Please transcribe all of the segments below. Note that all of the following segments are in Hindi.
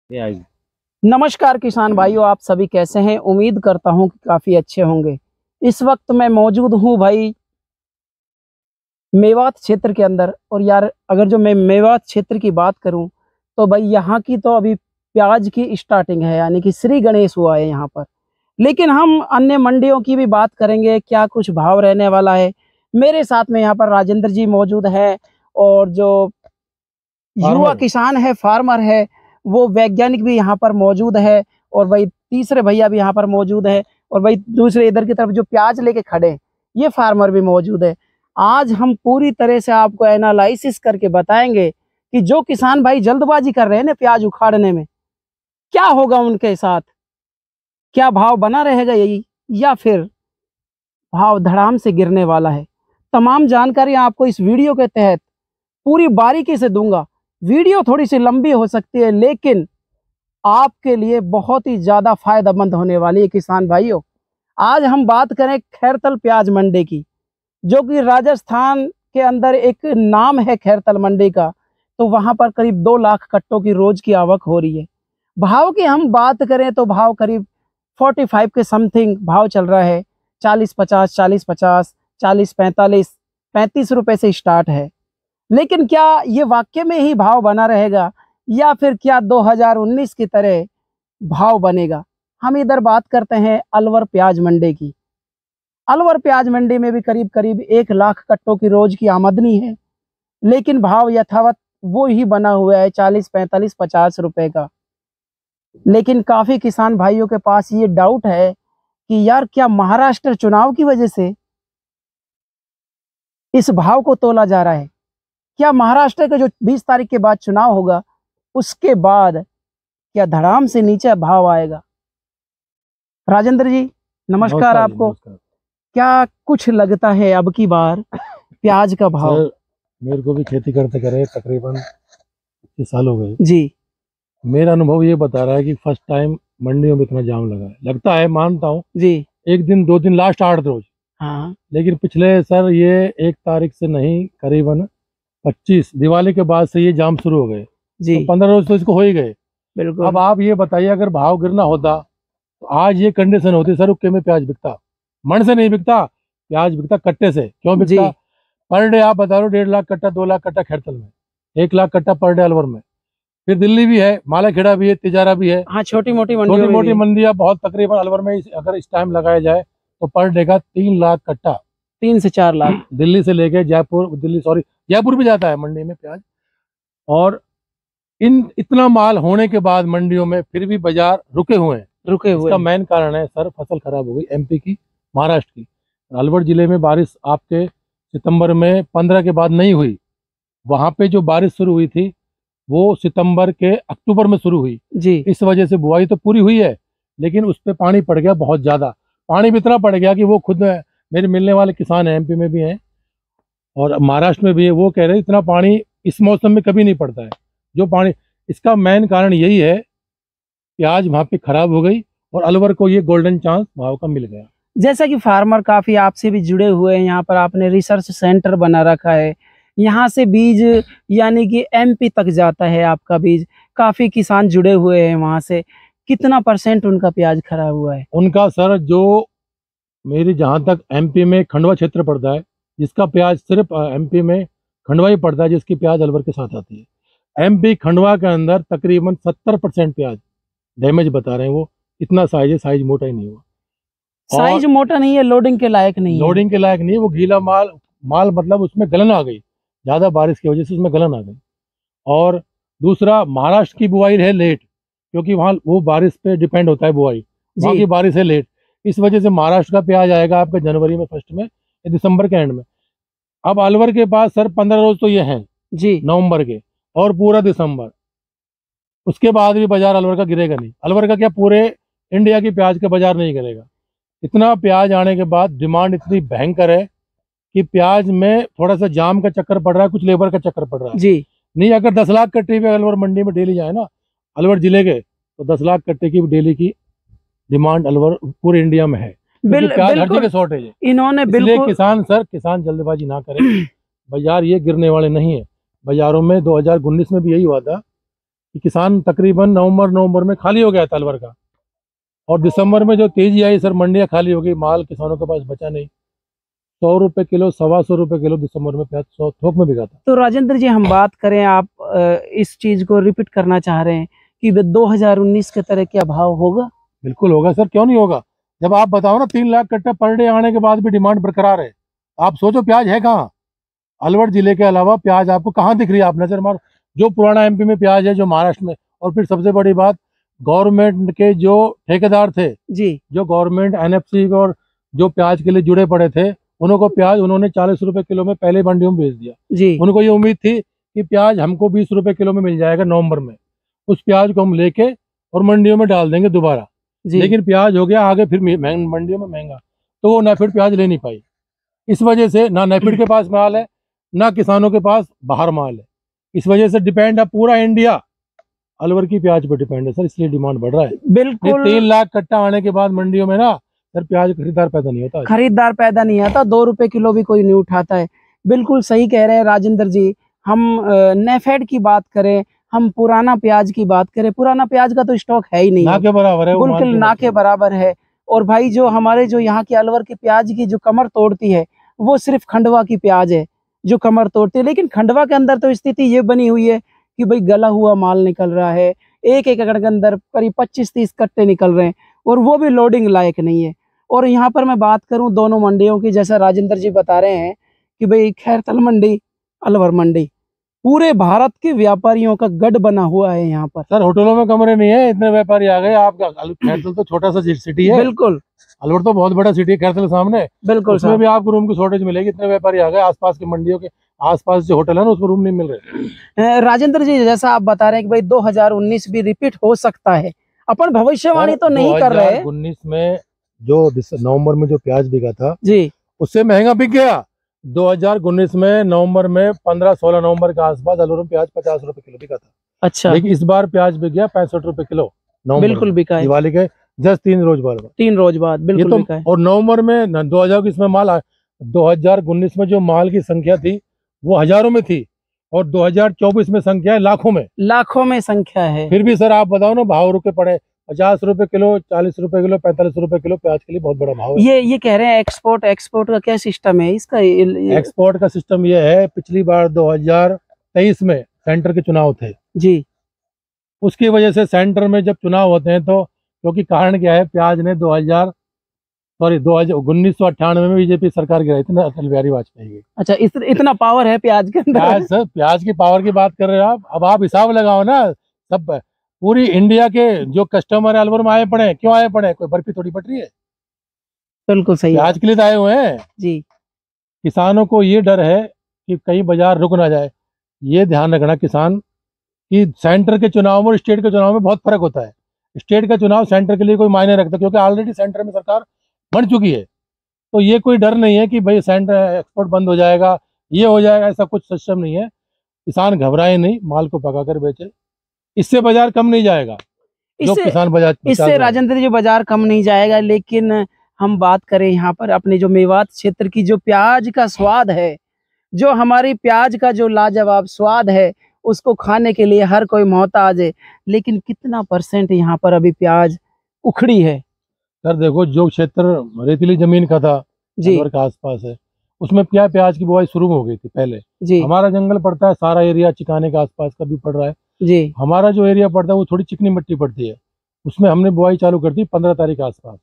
ये आएगी। नमस्कार किसान भाइयों, आप सभी कैसे हैं? उम्मीद करता हूं कि काफ़ी अच्छे होंगे। इस वक्त मैं मौजूद हूं भाई मेवात क्षेत्र के अंदर। और यार, अगर जो मैं मेवात क्षेत्र की बात करूं तो भाई यहाँ की तो अभी प्याज की स्टार्टिंग है, यानी कि श्री गणेश हुआ है यहाँ पर। लेकिन हम अन्य मंडियों की भी बात करेंगे, क्या कुछ भाव रहने वाला है। मेरे साथ में यहाँ पर राजेंद्र जी मौजूद हैं, और जो युवा किसान है, फार्मर है, वो वैज्ञानिक भी यहाँ पर मौजूद है। और भाई तीसरे भैया भी यहाँ पर मौजूद है। और भाई दूसरे इधर की तरफ जो प्याज लेके खड़े हैं, ये फार्मर भी मौजूद है। आज हम पूरी तरह से आपको एनालिसिस करके बताएंगे कि जो किसान भाई जल्दबाजी कर रहे हैं ना प्याज उखाड़ने में, क्या होगा उनके साथ। क्या भाव बना रहेगा यही, या फिर भाव धड़ाम से गिरने वाला है। तमाम जानकारी आपको इस वीडियो के तहत पूरी बारीकी से दूंगा। वीडियो थोड़ी सी लंबी हो सकती है, लेकिन आपके लिए बहुत ही ज्यादा फायदेमंद होने वाली है किसान भाइयों। आज हम बात करें खैरतल प्याज मंडी की, जो कि राजस्थान के अंदर एक नाम है खैरतल मंडी का। तो वहां पर करीब 2 लाख कट्टों की रोज की आवक हो रही है। भाव की हम बात करें तो भाव करीब 45 के समथिंग भाव चल रहा है। 40-50, 40-50, 40-45, 35 रुपए से स्टार्ट है। लेकिन क्या ये वाकई में ही भाव बना रहेगा, या फिर क्या 2019 की तरह भाव बनेगा? हम इधर बात करते हैं अलवर प्याज मंडी की। अलवर प्याज मंडी में भी करीब करीब 1 लाख कट्टों की रोज की आमदनी है, लेकिन भाव यथावत वो ही बना हुआ है 40-45-50 रुपए का। लेकिन काफी किसान भाइयों के पास ये डाउट है कि यार, क्या महाराष्ट्र चुनाव की वजह से इस भाव को तोला जा रहा है? क्या महाराष्ट्र का जो 20 तारीख के बाद चुनाव होगा, उसके बाद क्या धड़ाम से नीचे भाव आएगा? राजेंद्र जी नमस्कार आपको। क्या कुछ लगता है अब की बार प्याज का भाव? सर, मेरे को भी खेती करते करे तकरीबन 25 साल हो गए जी। मेरा अनुभव ये बता रहा है कि फर्स्ट टाइम मंडियों में इतना जाम लगा है। लगता है, मानता हूँ जी। 1 दिन 2 दिन, लास्ट 8 रोज। हाँ। लेकिन पिछले सर ये 1 तारीख से नहीं, करीबन 25 दिवाली के बाद से ये जाम शुरू हो गए जी। तो 15 रोज तो इसको हो ही गए। बिल्कुल। अब आप ये बताइए, अगर भाव गिरना होता तो आज ये कंडीशन होती, सर रुके में प्याज बिकता, मन से नहीं बिकता, प्याज बिकता कट्टे से। क्यों बिकता? पर डे आप बता रहे हो 1.5 लाख कट्टा, 2 लाख कट्टा खैरतल में, 1 लाख कट्टा पर डे अलवर में। फिर दिल्ली भी है, मालाखेड़ा भी है, तिजारा भी है। हाँ, छोटी मोटी मंडियां बहुत, तकरीबन अलवर में अगर इस टाइम लगाया जाए तो पर डे का 3 लाख कट्टा, 3 से 4 लाख दिल्ली से लेके जयपुर भी जाता है मंडी में प्याज। और इतना माल होने के बाद मंडियों में फिर भी बाजार रुके हुए हैं। इसका मेन कारण है सर, फसल खराब हो गई एमपी की, महाराष्ट्र की। अलवर जिले में बारिश आपके सितंबर में 15 के बाद नहीं हुई। वहां पे जो बारिश शुरू हुई थी वो सितंबर के अक्टूबर में शुरू हुई जी। इस वजह से बुआई तो पूरी हुई है, लेकिन उस पर पानी पड़ गया बहुत ज्यादा। पानी भी इतना पड़ गया कि वो खुद मेरे मिलने वाले किसान हैं, एमपी में भी हैं और महाराष्ट्र में भी है, वो कह रहे हैं इतना पानी इस मौसम में कभी नहीं पड़ता है जो पानी। इसका मेन कारण यही है, प्याज वहां पे खराब हो गई और अलवर को ये गोल्डन चांस भाव का मिल गया। जैसा कि फार्मर काफी आपसे भी जुड़े हुए हैं, यहाँ पर आपने रिसर्च सेंटर बना रखा है, यहाँ से बीज यानी कि एमपी तक जाता है आपका बीज। काफी किसान जुड़े हुए हैं वहां से। कितना % उनका प्याज खराब हुआ है? उनका सर, जो मेरी जहां तक एमपी में खंडवा क्षेत्र पड़ता है, जिसका प्याज सिर्फ एमपी में खंडवा ही पड़ता है, जिसकी प्याज अलवर के साथ आती है। एमपी खंडवा के अंदर तकरीबन 70% प्याज डैमेज बता रहे हैं। वो इतना साइज है, साइज मोटा ही नहीं हुआ। साइज मोटा नहीं है, लोडिंग के लायक नहीं है। लोडिंग के लायक नहीं है, वो गीला माल मतलब उसमें गलन आ गई, ज्यादा बारिश की वजह से उसमें गलन आ गई। और दूसरा, महाराष्ट्र की बुआई है लेट, क्योंकि वहाँ वो बारिश पे डिपेंड होता है बुआई, वहाँ की बारिश है लेट। इस वजह से महाराष्ट्र का प्याज आएगा आपका जनवरी में फर्स्ट में या दिसंबर के एंड में। अब अलवर के पास सर 15 रोज तो ये हैं जी, नवंबर के, और पूरा दिसंबर। उसके बाद भी बाजार अलवर का गिरेगा नहीं। अलवर का क्या, पूरे इंडिया की प्याज का बाजार नहीं गिरेगा। इतना प्याज आने के बाद डिमांड इतनी भयंकर है कि प्याज में थोड़ा सा जाम का चक्कर पड़ रहा है, कुछ लेबर का चक्कर पड़ रहा है जी। नहीं, अगर 10 लाख कट्टे पे अलवर मंडी में डेली जाए ना, अलवर जिले के, तो 10 लाख कट्टे की डेली की डिमांड अलवर पूरे इंडिया में है। प्याज हर जगह शॉर्टेज है। इन्होंने बिल्कुल किसान जल्दबाजी ना करें। बाजार ये गिरने वाले नहीं है। बाजारों में 2019 में भी यही हुआ था कि कि किसान तकरीबन नवंबर में खाली हो गया था अलवर का, और दिसंबर में जो तेजी आई सर, मंडियाँ खाली हो गई, माल किसानों के पास बचा नहीं। 100 रुपये किलो, 125 रुपये किलो दिसंबर में प्याज थोक में बिका था। तो राजेंद्र जी हम बात करें, आप इस चीज को रिपीट करना चाह रहे हैं कि 2019 के तरह क्या भाव होगा? बिल्कुल होगा सर, क्यों नहीं होगा। जब आप बताओ ना 3 लाख कट्टे पर डे आने के बाद भी डिमांड बरकरार है, आप सोचो प्याज है कहाँ। अलवर जिले के अलावा प्याज आपको कहाँ दिख रही है? आप नजर मारो, जो पुराना एमपी में प्याज है, जो महाराष्ट्र में। और फिर सबसे बड़ी बात, गवर्नमेंट के जो ठेकेदार थे जी, जो गवर्नमेंट एनएफसी और जो प्याज के लिए जुड़े पड़े थे, उनको प्याज उन्होंने 40 रुपए किलो में पहले मंडियों में बेच दिया। जी, उनको ये उम्मीद थी कि प्याज हमको 20 रुपए किलो में मिल जाएगा नवंबर में, उस प्याज को हम लेके और मंडियों में डाल देंगे दोबारा। जी। लेकिन प्याज हो गया आगे फिर मंडियों में महंगा, तो वो नाफेड प्याज ले नहीं पाई। इस वजह से ना नाफेड के पास माल है, ना किसानों के पास बाहर माल है। इस वजह से डिपेंड है पूरा इंडिया अलवर की प्याज पर डिपेंड है सर, इसलिए डिमांड बढ़ रहा है। बिल्कुल। 3 लाख कट्टा आने के बाद मंडियों में ना सर प्याज खरीदार पैदा नहीं होता। खरीदार पैदा नहीं आता, 2 रुपए किलो भी कोई नहीं उठाता है। बिल्कुल सही कह रहे हैं राजेंद्र जी। हम नेफेड की बात करें, हम पुराना प्याज की बात करें, पुराना प्याज का तो स्टॉक है ही नहीं, ना के बराबर है वो, बिल्कुल ना के बराबर है। और भाई जो हमारे जो यहाँ की अलवर की प्याज की जो कमर तोड़ती है, वो सिर्फ खंडवा की प्याज है जो कमर तोड़ती है। लेकिन खंडवा के अंदर तो स्थिति ये बनी हुई है कि भाई गला हुआ माल निकल रहा है, एक एकड़ के अंदर करीब 25-30 कट्टे निकल रहे हैं, और वो भी लोडिंग लायक नहीं है। और यहाँ पर मैं बात करूँ दोनों मंडियों की, जैसा राजेंद्र जी बता रहे हैं कि भाई खैरतल मंडी, अलवर मंडी, पूरे भारत के व्यापारियों का गढ़ बना हुआ है यहाँ पर। सर होटलों में कमरे नहीं है, इतने व्यापारी आ गए। आपका खैरतल तो छोटा सा सिटी है, बिल्कुल। अलवर तो बहुत बड़ा सिटी है खैरतल सामने, बिल्कुल, उसमें भी आपको रूम की शॉर्टेज मिलेगी। इतने व्यापारी आ गए, आसपास की मंडियों के आसपास जो होटल है ना उसमें रूम नहीं मिल रहे। राजेंद्र जी जैसा आप बता रहे हैं कि भाई 2019 भी रिपीट हो सकता है, अपन भविष्यवाणी तो नहीं कर रहे। 2019 में जो नवंबर में जो प्याज बिका था जी, उससे महंगा बिक गया। 2019 में नवंबर में 15-16 नवंबर के आसपास अलवर में प्याज 50 रुपए किलो बिका था। अच्छा। लेकिन इस बार प्याज बिक गया 65 रुपए किलो नवंबर बिल्कुल बिका है, दिवाली के जस्ट 3 रोज बाद। 3 रोज बाद बिल्कुल ये बिका है। तो, और नवंबर में 2019 में जो माल की संख्या थी वो हजारों में थी, और 2024 में संख्या है लाखों में संख्या है। फिर भी सर आप बताओ ना, भाव रुके पड़े 50 रुपए किलो, 40 रुपए किलो, 45 रुपए किलो प्याज के लिए बहुत बड़ा भाव है। ये कह रहे हैं एक्सपोर्ट का क्या सिस्टम है इसका? एक्सपोर्ट का सिस्टम ये है, पिछली बार 2023 में सेंटर के चुनाव थे जी, उसकी वजह से सेंटर में जब चुनाव होते हैं तो, क्योंकि कारण क्या है, प्याज ने 1998 में बीजेपी सरकार गिराई थी ना, अटल बिहारी वाजपेयी की। अच्छा, इतना पावर है प्याज के अंदर? सर प्याज की पावर की बात कर रहे हो आप, अब आप हिसाब लगाओ ना। सब पूरी इंडिया के जो कस्टमर है अलवर में आए पड़े, क्यों आए पड़े? कोई बर्फी थोड़ी पड़ रही है, बिल्कुल सही प्याज के लिए तो आए हुए हैं जी। किसानों को ये डर है कि कहीं बाजार रुक ना जाए। ये ध्यान रखना किसान कि सेंटर के चुनाव में और स्टेट के चुनाव में बहुत फर्क होता है। स्टेट का चुनाव सेंटर के लिए कोई मायने रखता है, क्योंकि ऑलरेडी सेंटर में सरकार बन चुकी है, तो ये कोई डर नहीं है कि भाई सेंटर एक्सपोर्ट बंद हो जाएगा, ये हो जाएगा, ऐसा कुछ सिस्टम नहीं है। किसान घबराए नहीं, माल को पका कर बेचे, इससे बाजार कम नहीं जाएगा। जो किसान बाजार, इससे राजेंद्र जी बाजार कम नहीं जाएगा। लेकिन हम बात करें यहाँ पर अपने जो मेवात क्षेत्र की, जो प्याज का स्वाद है, जो हमारी प्याज का जो लाजवाब स्वाद है, उसको खाने के लिए हर कोई मोहताज है। लेकिन कितना % यहाँ पर अभी प्याज उखड़ी है? सर देखो, जो क्षेत्र रेतीली जमीन का था जी, अलवर के आसपास है, उसमें क्या प्याज की बुआई शुरू हो गई थी पहले। जी, हमारा जंगल पड़ता है, सारा एरिया चिकाने के आसपास का भी पड़ रहा है जी। हमारा जो एरिया पड़ता है वो थोड़ी चिकनी मिट्टी पड़ती है, उसमें हमने बुआई चालू कर दी 15 तारीख के आसपास।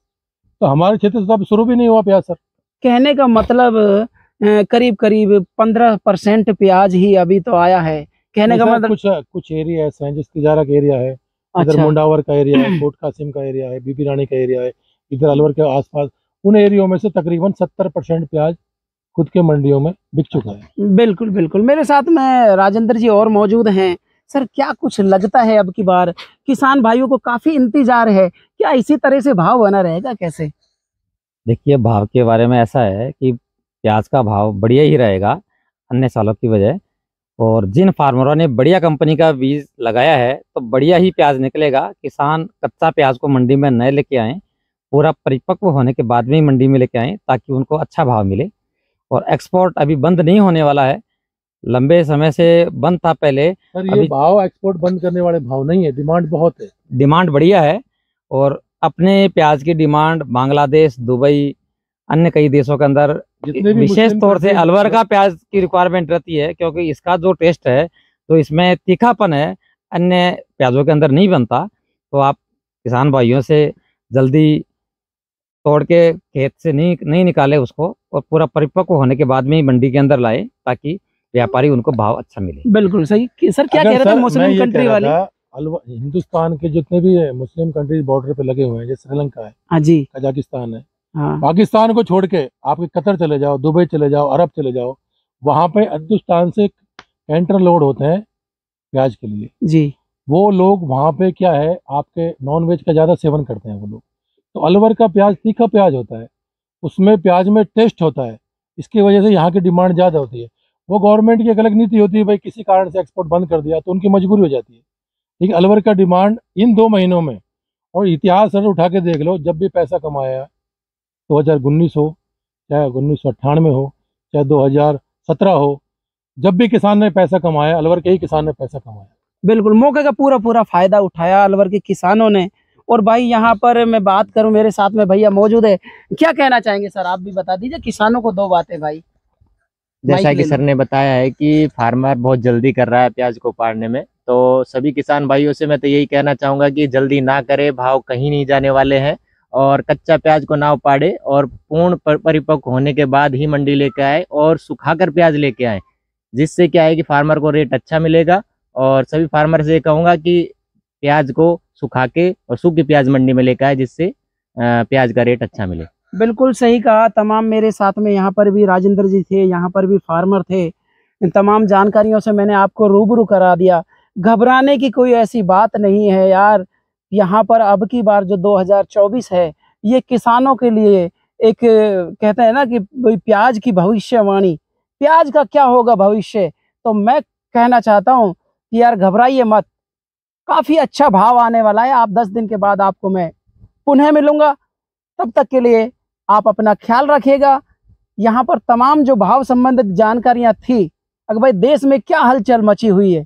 तो हमारे क्षेत्र से तो अब शुरू भी नहीं हुआ प्याज सर। कहने का मतलब करीब करीब 15% प्याज ही अभी तो आया है, कहने का मतलब। कुछ एरिया ऐसे हैं जिसकी जारा का एरिया है, इधर अच्छा। मुंडावर का एरिया है, कोट कासिम का एरिया है, बीबी रानी का एरिया है, इधर अलवर के आसपास, उन एरियो में से तकरीबन 70% प्याज खुद के मंडियों में बिक चुका है। बिल्कुल बिल्कुल। मेरे साथ में राजेंद्र जी और मौजूद हैं। सर क्या कुछ लगता है अब की बार किसान भाइयों को काफी इंतजार है, क्या इसी तरह से भाव बना रहेगा कैसे? देखिए, भाव के बारे में ऐसा है कि प्याज का भाव बढ़िया ही रहेगा अन्य सालों की बजाय, और जिन फार्मरों ने बढ़िया कंपनी का बीज लगाया है तो बढ़िया ही प्याज निकलेगा। किसान कच्चा प्याज को मंडी में न लेके आए, पूरा परिपक्व होने के बाद में मंडी में लेके आए ताकि उनको अच्छा भाव मिले। और एक्सपोर्ट अभी बंद नहीं होने वाला है, लंबे समय से बंद था पहले। सर ये अभी भाव एक्सपोर्ट बंद करने वाले भाव नहीं है, डिमांड बहुत है। डिमांड बढ़िया है, और अपने प्याज की डिमांड बांग्लादेश, दुबई, अन्य कई देशों के अंदर जितने भी विशेष मुस्लिम तौर से कंट्रीज- अलवर का प्याज की रिक्वायरमेंट रहती है, क्योंकि इसका जो टेस्ट है, तो इसमें तीखापन है, अन्य प्याजों के अंदर नहीं बनता। तो आप किसान भाइयों से जल्दी तोड़ के खेत से नहीं निकाले उसको, और पूरा परिपक्व होने के बाद में ही मंडी के अंदर लाए, ताकि व्यापारी उनको भाव अच्छा मिले। बिल्कुल सही सर। क्या अगर कह रहे थे सर, मैं मुस्लिम ये कंट्री कह रहा वाले? था, हिंदुस्तान के जितने भी मुस्लिम कंट्रीज बॉर्डर पे लगे हुए हैं, जैसे श्रीलंका है, हाँ जी, कजाकिस्तान है, हाँ पाकिस्तान को छोड़ के आपके कतर चले जाओ, दुबई चले जाओ, अरब चले जाओ, वहां पे हिंदुस्तान से कैंटर लोड होते हैं प्याज के लिए। जी, वो लोग वहां पे क्या है, आपके नॉन वेज का ज्यादा सेवन करते हैं वो लोग। तो अलवर का प्याज तीखा प्याज होता है, उसमें प्याज में टेस्ट होता है, इसकी वजह से यहाँ की डिमांड ज़्यादा होती है। वो गवर्नमेंट की एक अलग नीति होती है, भाई किसी कारण से एक्सपोर्ट बंद कर दिया तो उनकी मजबूरी हो जाती है। लेकिन अलवर का डिमांड इन 2 महीनों में, और इतिहास सर उठा के देख लो, जब भी पैसा कमाया, 2019 हो, चाहे 1998 हो, चाहे 2017 हो, जब भी किसान ने पैसा कमाया, अलवर के ही किसान ने पैसा कमाया। बिल्कुल मौके का पूरा फायदा उठाया अलवर के किसानों ने। और भाई यहाँ पर मैं बात करूं, मेरे साथ में भैया मौजूद है, क्या कहना चाहेंगे सर? आप भी बता दीजिए किसानों को 2 बातें भाई। जैसा माइक कि ले सर लो। ने बताया है कि फार्मर बहुत जल्दी कर रहा है प्याज को उपाड़ने में, तो सभी किसान भाइयों से मैं तो यही कहना चाहूंगा कि जल्दी ना करे, भाव कहीं नहीं जाने वाले हैं, और कच्चा प्याज को ना उपाड़े, और पूर्ण परिपक्व होने के बाद ही मंडी लेके आए और सुखाकर प्याज लेके आए, जिससे क्या है कि फार्मर को रेट अच्छा मिलेगा। और सभी फार्मर से कहूंगा कि प्याज को सुखा के और सूखी प्याज मंडी में लेकर आए, जिससे प्याज का रेट अच्छा मिले। बिल्कुल सही कहा। तमाम मेरे साथ में यहाँ पर भी राजेंद्र जी थे, यहाँ पर भी फार्मर थे। इन तमाम जानकारियों से मैंने आपको रूबरू करा दिया। घबराने की कोई ऐसी बात नहीं है यार। यहाँ पर अब की बार जो 2024 है, ये किसानों के लिए एक कहते हैं ना कि भाई प्याज की भविष्यवाणी, प्याज का क्या होगा भविष्य। तो मैं कहना चाहता हूँ कि यार घबराइए मत, काफी अच्छा भाव आने वाला है। आप 10 दिन के बाद आपको मैं पुनः मिलूंगा, तब तक के लिए आप अपना ख्याल रखिएगा। यहाँ पर तमाम जो भाव संबंधित जानकारियां थी, अगर भाई देश में क्या हलचल मची हुई है,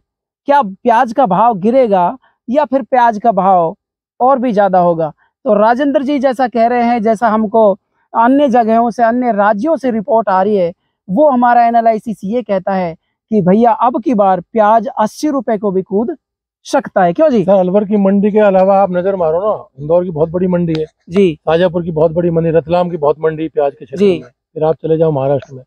क्या प्याज का भाव गिरेगा या फिर प्याज का भाव और भी ज्यादा होगा, तो राजेंद्र जी जैसा कह रहे हैं, जैसा हमको अन्य जगहों से, अन्य राज्यों से रिपोर्ट आ रही है, वो हमारा एनालिसिस ये कहता है कि भैया अब की बार प्याज 80 रुपए को भी कूद सकता है। क्यों जी? सर अलवर की मंडी के अलावा आप नजर मारो ना, इंदौर की बहुत बड़ी मंडी है जी, शाजापुर की बहुत बड़ी मंडी, रतलाम की बहुत मंडी प्याज के क्षेत्र जी। में। फिर आप चले जाओ महाराष्ट्र में,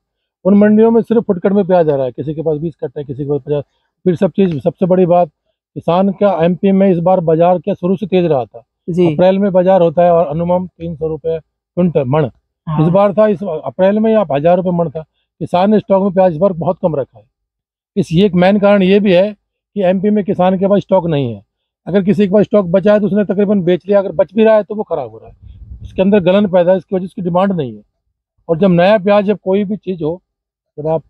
उन मंडियों में सिर्फ फुटकर में प्याज आ रहा है, किसी के पास 20 कट्टे हैं, किसी के पास 50। फिर सबसे बड़ी बात, किसान का एमपी में इस बार बाजार क्या शुरू से तेज रहा था। जी, अप्रैल में बाजार होता है और अनुमान 300 रुपए क्विंटल मण, हाँ। इस बार था, इस अप्रैल में या 1000 रुपये मण था। किसान ने स्टॉक में प्याज इस बार बहुत कम रखा है। ये एक मेन कारण ये भी है कि एमपी में किसान के पास स्टॉक नहीं है। अगर किसी के पास स्टॉक बचा है तो उसने तकरीबन बेच लिया, अगर बच भी रहा है तो वो खराब हो रहा है, उसके अंदर गलन पैदा है, इसकी वजह से उसकी डिमांड नहीं है। और जब नया प्याज, जब कोई भी चीज़ हो, जब आप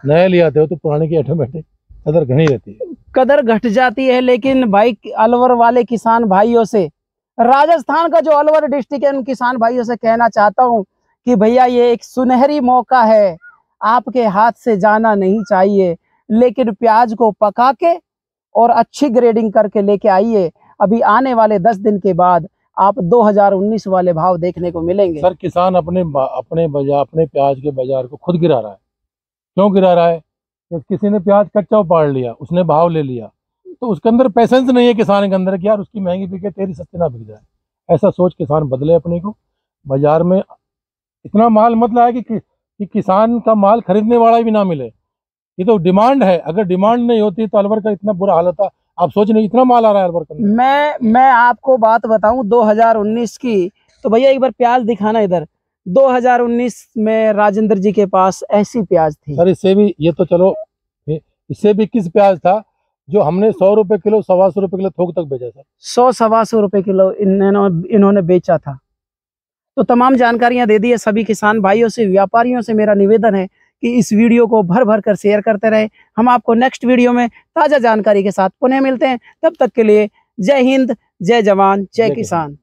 नया ले आते हो तो पुराने की ऑटोमेटिक कदर घनी रहती है, कदर घट जाती है। लेकिन भाई अलवर वाले किसान भाइयों से, राजस्थान का जो अलवर डिस्ट्रिक्ट है, उन किसान भाइयों से कहना चाहता हूं कि भैया ये एक सुनहरी मौका है, आपके हाथ से जाना नहीं चाहिए। लेकिन प्याज को पका के और अच्छी ग्रेडिंग करके लेके आइए। अभी आने वाले 10 दिन के बाद आप 2019 वाले भाव देखने को मिलेंगे। सर किसान अपने प्याज के बाजार को खुद गिरा रहा है। क्यों गिरा रहा है? कि किसी ने प्याज कच्चा उपाड़ लिया, उसने भाव ले लिया, तो उसके अंदर पैसेंस नहीं है किसान के अंदर कि यार उसकी महंगी बिके, तेरी सस्ती ना बिक जाए। ऐसा सोच किसान बदले अपने को। बाजार में इतना माल मत लाए कि किसान का माल खरीदने वाला भी ना मिले। ये तो डिमांड है, अगर डिमांड नहीं होती तो अलवर का इतना बुरा हाल होता। आप सोच नहीं, इतना माल आ रहा है अलवर का। मैं आपको बात बताऊं 2019 की, तो भैया एक बार प्याज दिखाना इधर। 2019 में राजेंद्र जी के पास ऐसी प्याज थी। सर इससे भी, ये तो चलो, इससे भी किस प्याज था जो हमने 100 रुपए किलो, 125 रुपए किलो थोक तक बेचा सर। 100-125 रुपए किलो इन्होंने बेचा था। तो तमाम जानकारियां दे दी है। सभी किसान भाइयों से, व्यापारियों से मेरा निवेदन है कि इस वीडियो को भर भर कर शेयर करते रहे। हम आपको नेक्स्ट वीडियो में ताज़ा जानकारी के साथ पुनः मिलते हैं। तब तक के लिए जय हिंद, जय जवान, जय किसान।